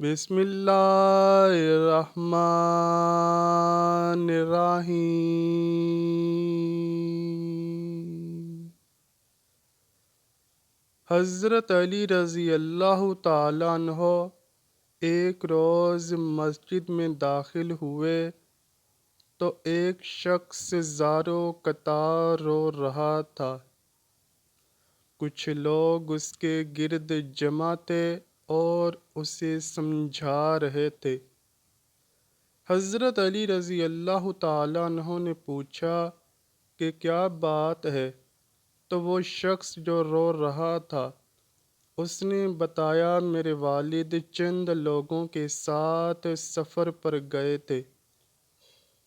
بسم اللہ الرحمن الرحیم۔ حضرت علی رضی اللہ تعالیٰ عنہ ایک روز مسجد میں داخل ہوئے تو ایک شخص زارو قطار رو رہا تھا۔ کچھ لوگ اس کے گرد جمع تھے اور اسے سمجھا رہے تھے۔ حضرت علی رضی اللہ تعالیٰ عنہ نے پوچھا کہ کیا بات ہے؟ تو وہ شخص جو رو رہا تھا اس نے بتایا، میرے والد چند لوگوں کے ساتھ سفر پر گئے تھے۔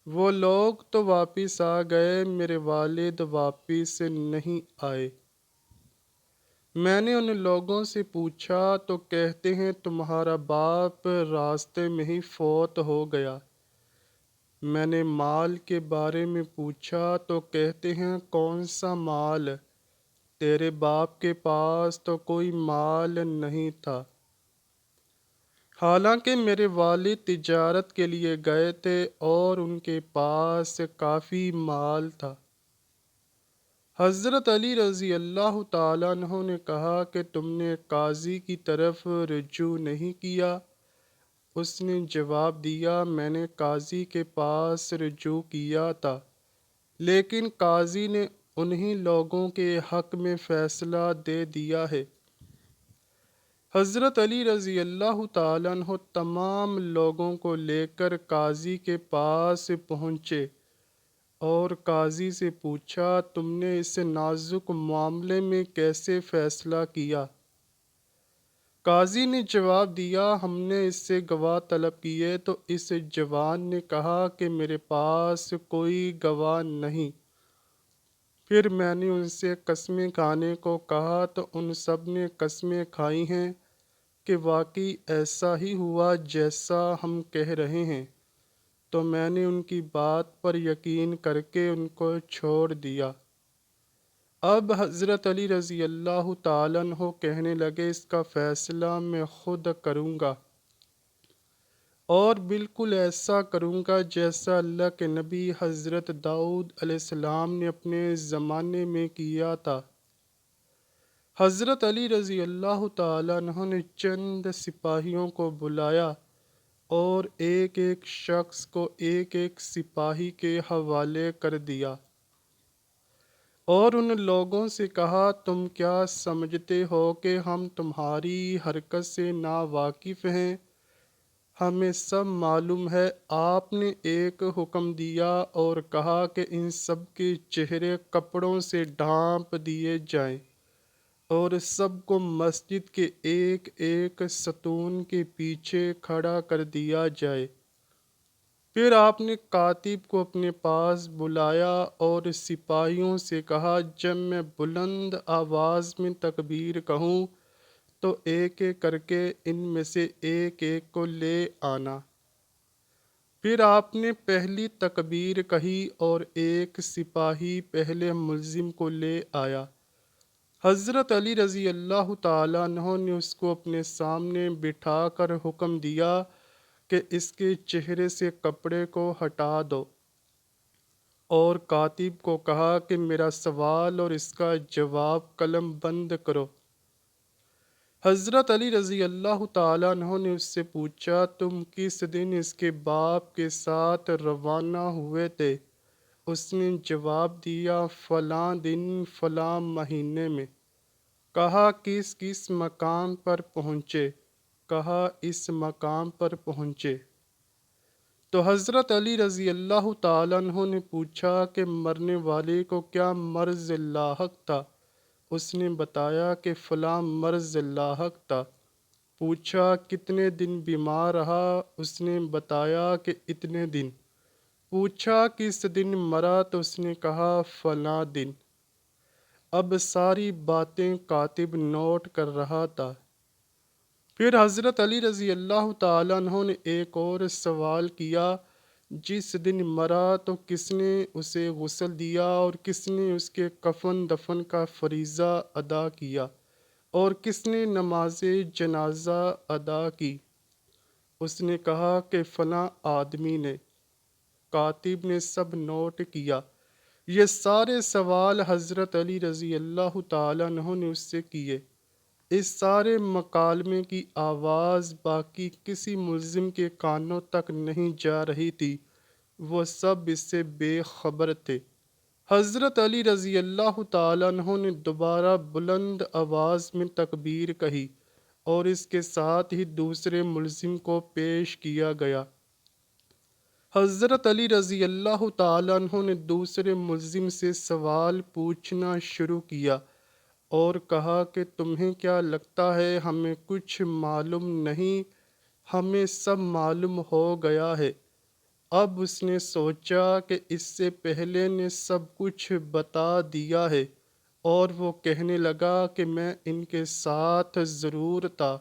وہ لوگ تو واپس آ گئے، میرے والد واپس نہیں آئے۔ میں نے ان لوگوں سے پوچھا تو کہتے ہیں تمہارا باپ راستے میں ہی فوت ہو گیا۔ میں نے مال کے بارے میں پوچھا تو کہتے ہیں کون سا مال؟ تیرے باپ کے پاس تو کوئی مال نہیں تھا، حالانکہ میرے والد تجارت کے لیے گئے تھے اور ان کے پاس کافی مال تھا۔ حضرت علی رضی اللہ تعالیٰ عنہ نے کہا کہ تم نے قاضی کی طرف رجوع نہیں کیا؟ اس نے جواب دیا، میں نے قاضی کے پاس رجوع کیا تھا، لیکن قاضی نے انہی لوگوں کے حق میں فیصلہ دے دیا ہے۔ حضرت علی رضی اللہ تعالیٰ عنہ تمام لوگوں کو لے کر قاضی کے پاس پہنچے اور قاضی سے پوچھا، تم نے اس نازک معاملے میں کیسے فیصلہ کیا؟ قاضی نے جواب دیا، ہم نے اس سے گواہ طلب کیے تو اس جوان نے کہا کہ میرے پاس کوئی گواہ نہیں۔ پھر میں نے ان سے قسمیں کھانے کو کہا تو ان سب نے قسمیں کھائی ہیں کہ واقعی ایسا ہی ہوا جیسا ہم کہہ رہے ہیں، تو میں نے ان کی بات پر یقین کر کے ان کو چھوڑ دیا۔ اب حضرت علی رضی اللہ تعالیٰ عنہ کہنے لگے، اس کا فیصلہ میں خود کروں گا اور بالکل ایسا کروں گا جیسا اللہ کے نبی حضرت داؤد علیہ السلام نے اپنے زمانے میں کیا تھا۔ حضرت علی رضی اللہ تعالیٰ عنہ نے چند سپاہیوں کو بلایا اور ایک ایک شخص کو ایک ایک سپاہی کے حوالے کر دیا اور ان لوگوں سے کہا، تم کیا سمجھتے ہو کہ ہم تمہاری حرکت سے ناواقف ہیں؟ ہمیں سب معلوم ہے۔ آپ نے ایک حکم دیا اور کہا کہ ان سب کے چہرے کپڑوں سے ڈھانپ دیے جائیں اور سب کو مسجد کے ایک ایک ستون کے پیچھے کھڑا کر دیا جائے۔ پھر آپ نے کاتب کو اپنے پاس بلایا اور سپاہیوں سے کہا، جب میں بلند آواز میں تکبیر کہوں تو ایک ایک کر کے ان میں سے ایک ایک کو لے آنا۔ پھر آپ نے پہلی تکبیر کہی اور ایک سپاہی پہلے ملزم کو لے آیا۔ حضرت علی رضی اللہ تعالیٰ عنہ نے اس کو اپنے سامنے بٹھا کر حکم دیا کہ اس کے چہرے سے کپڑے کو ہٹا دو، اور کاتب کو کہا کہ میرا سوال اور اس کا جواب قلم بند کرو۔ حضرت علی رضی اللہ تعالیٰ عنہ نے اس سے پوچھا، تم کس دن اس کے باپ کے ساتھ روانہ ہوئے تھے؟ اس نے جواب دیا، فلاں دن فلاں مہینے میں۔ کہا، کس کس مقام پر پہنچے؟ کہا، اس مقام پر پہنچے۔ تو حضرت علی رضی اللہ تعالیٰ عنہ نے پوچھا کہ مرنے والے کو کیا مرض لاحق تھا؟ اس نے بتایا کہ فلاں مرض لاحق تھا۔ پوچھا کتنے دن بیمار رہا؟ اس نے بتایا کہ اتنے دن۔ پوچھا کس دن مرا؟ تو اس نے کہا فلاں دن۔ اب ساری باتیں کاتب نوٹ کر رہا تھا۔ پھر حضرت علی رضی اللہ تعالیٰ عنہ نے ایک اور سوال کیا، جس دن مرا تو کس نے اسے غسل دیا اور کس نے اس کے کفن دفن کا فریضہ ادا کیا اور کس نے نماز جنازہ ادا کی؟ اس نے کہا کہ فلاں آدمی نے۔ کاتب نے سب نوٹ کیا۔ یہ سارے سوال حضرت علی رضی اللہ تعالیٰ عنہ نے اس سے کیے۔ اس سارے مکالمے کی آواز باقی کسی ملزم کے کانوں تک نہیں جا رہی تھی، وہ سب اس سے بے خبر تھے۔ حضرت علی رضی اللہ تعالیٰ عنہ نے دوبارہ بلند آواز میں تکبیر کہی اور اس کے ساتھ ہی دوسرے ملزم کو پیش کیا گیا۔ حضرت علی رضی اللہ تعالیٰ عنہ نے دوسرے ملزم سے سوال پوچھنا شروع کیا اور کہا کہ تمہیں کیا لگتا ہے ہمیں کچھ معلوم نہیں؟ ہمیں سب معلوم ہو گیا ہے۔ اب اس نے سوچا کہ اس سے پہلے نے سب کچھ بتا دیا ہے، اور وہ کہنے لگا کہ میں ان کے ساتھ ضرور تھا،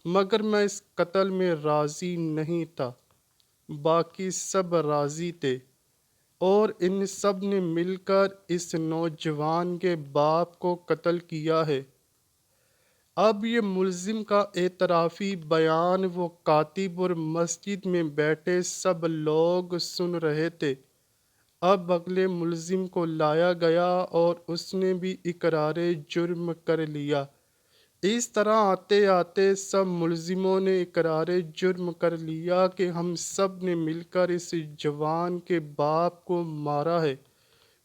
مگر میں اس قتل میں راضی نہیں تھا۔ باقی سب راضی تھے، اور ان سب نے مل کر اس نوجوان کے باپ کو قتل کیا ہے۔ اب یہ ملزم کا اعترافی بیان وہ کاتب اور مسجد میں بیٹھے سب لوگ سن رہے تھے۔ اب اگلے ملزم کو لایا گیا اور اس نے بھی اقرار جرم کر لیا۔ اس طرح آتے آتے سب ملزموں نے اقرار جرم کر لیا کہ ہم سب نے مل کر اس جوان کے باپ کو مارا ہے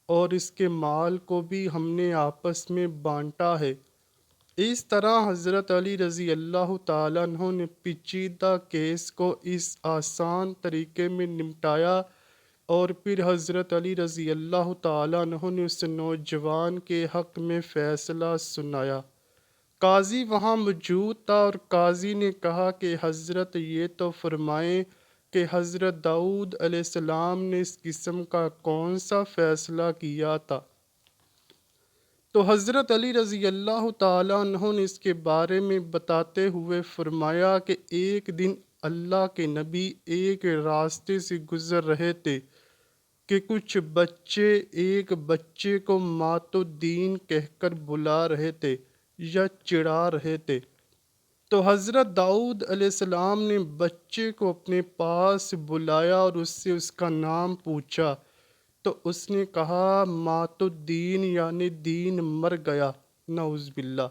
اور اس کے مال کو بھی ہم نے آپس میں بانٹا ہے۔ اس طرح حضرت علی رضی اللہ تعالیٰ عنہ نے پیچیدہ کیس کو اس آسان طریقے میں نمٹایا، اور پھر حضرت علی رضی اللہ تعالیٰ عنہ نے اس نوجوان کے حق میں فیصلہ سنایا۔ قاضی وہاں موجود تھا اور قاضی نے کہا کہ حضرت یہ تو فرمائیں کہ حضرت داؤد علیہ السلام نے اس قسم کا کون سا فیصلہ کیا تھا؟ تو حضرت علی رضی اللہ تعالیٰ عنہ نے اس کے بارے میں بتاتے ہوئے فرمایا کہ ایک دن اللہ کے نبی ایک راستے سے گزر رہے تھے کہ کچھ بچے ایک بچے کو مات الدین کہہ کر بلا رہے تھے یا چڑھا رہے تھے۔ تو حضرت داؤد علیہ السلام نے بچے کو اپنے پاس بلایا اور اس سے اس کا نام پوچھا، تو اس نے کہا مات الدین یعنی دین مر گیا، نعوذ باللہ۔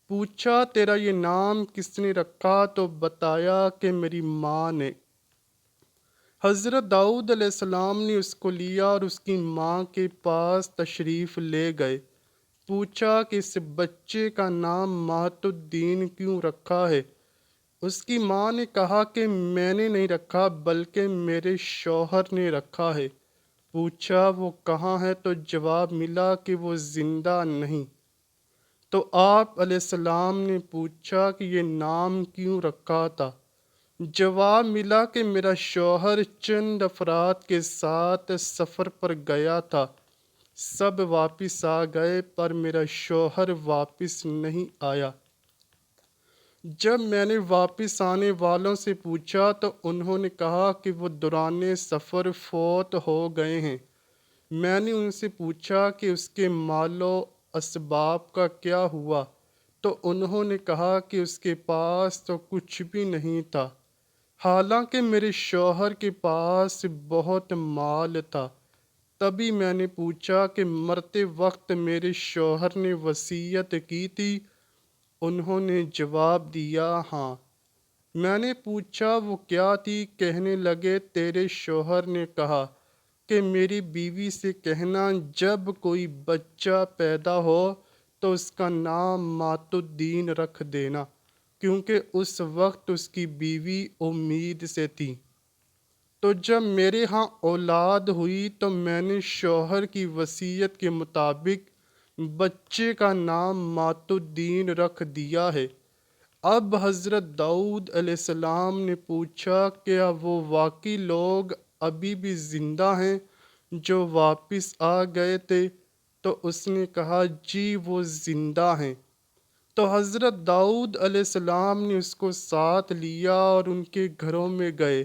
پوچھا تیرا یہ نام کس نے رکھا؟ تو بتایا کہ میری ماں نے۔ حضرت داؤد علیہ السلام نے اس کو لیا اور اس کی ماں کے پاس تشریف لے گئے۔ پوچھا کہ اس بچے کا نام مات الدین کیوں رکھا ہے؟ اس کی ماں نے کہا کہ میں نے نہیں رکھا بلکہ میرے شوہر نے رکھا ہے۔ پوچھا وہ کہاں ہے؟ تو جواب ملا کہ وہ زندہ نہیں۔ تو آپ علیہ السلام نے پوچھا کہ یہ نام کیوں رکھا تھا؟ جواب ملا کہ میرا شوہر چند افراد کے ساتھ سفر پر گیا تھا، سب واپس آ گئے پر میرا شوہر واپس نہیں آیا۔ جب میں نے واپس آنے والوں سے پوچھا تو انہوں نے کہا کہ وہ دوران سفر فوت ہو گئے ہیں۔ میں نے ان سے پوچھا کہ اس کے مال و اسباب کا کیا ہوا؟ تو انہوں نے کہا کہ اس کے پاس تو کچھ بھی نہیں تھا، حالانکہ میرے شوہر کے پاس بہت مال تھا۔ تبھی میں نے پوچھا کہ مرتے وقت میرے شوہر نے وصیت کی تھی؟ انہوں نے جواب دیا ہاں۔ میں نے پوچھا وہ کیا تھی؟ کہنے لگے تیرے شوہر نے کہا کہ میری بیوی سے کہنا جب کوئی بچہ پیدا ہو تو اس کا نام مات الدین رکھ دینا، کیونکہ اس وقت اس کی بیوی امید سے تھی۔ تو جب میرے ہاں اولاد ہوئی تو میں نے شوہر کی وصیت کے مطابق بچے کا نام مات الدین رکھ دیا ہے۔ اب حضرت داؤد علیہ السلام نے پوچھا کیا وہ واقعی لوگ ابھی بھی زندہ ہیں جو واپس آ گئے تھے؟ تو اس نے کہا جی وہ زندہ ہیں۔ تو حضرت داؤد علیہ السلام نے اس کو ساتھ لیا اور ان کے گھروں میں گئے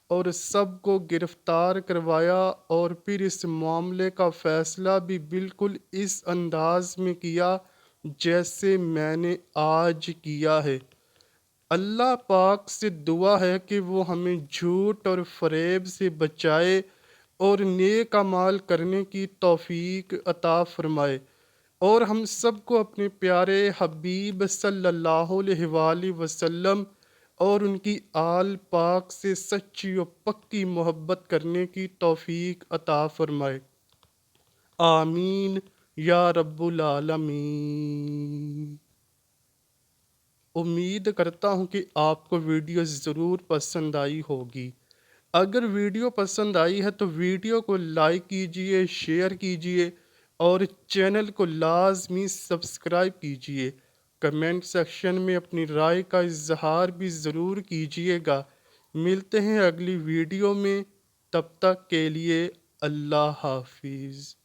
اور سب کو گرفتار کروایا، اور پھر اس معاملے کا فیصلہ بھی بالکل اس انداز میں کیا جیسے میں نے آج کیا ہے۔ اللہ پاک سے دعا ہے کہ وہ ہمیں جھوٹ اور فریب سے بچائے اور نیک اعمال کرنے کی توفیق عطا فرمائے، اور ہم سب کو اپنے پیارے حبیب صلی اللہ علیہ وآلہ وسلم اور ان کی آل پاک سے سچی و پکی محبت کرنے کی توفیق عطا فرمائے، آمین یا رب العالمین۔ امید کرتا ہوں کہ آپ کو ویڈیو ضرور پسند آئی ہوگی۔ اگر ویڈیو پسند آئی ہے تو ویڈیو کو لائک کیجئے، شیئر کیجئے اور چینل کو لازمی سبسکرائب کیجئے۔ کمنٹ سیکشن میں اپنی رائے کا اظہار بھی ضرور کیجئے گا۔ ملتے ہیں اگلی ویڈیو میں، تب تک کے لیے اللہ حافظ۔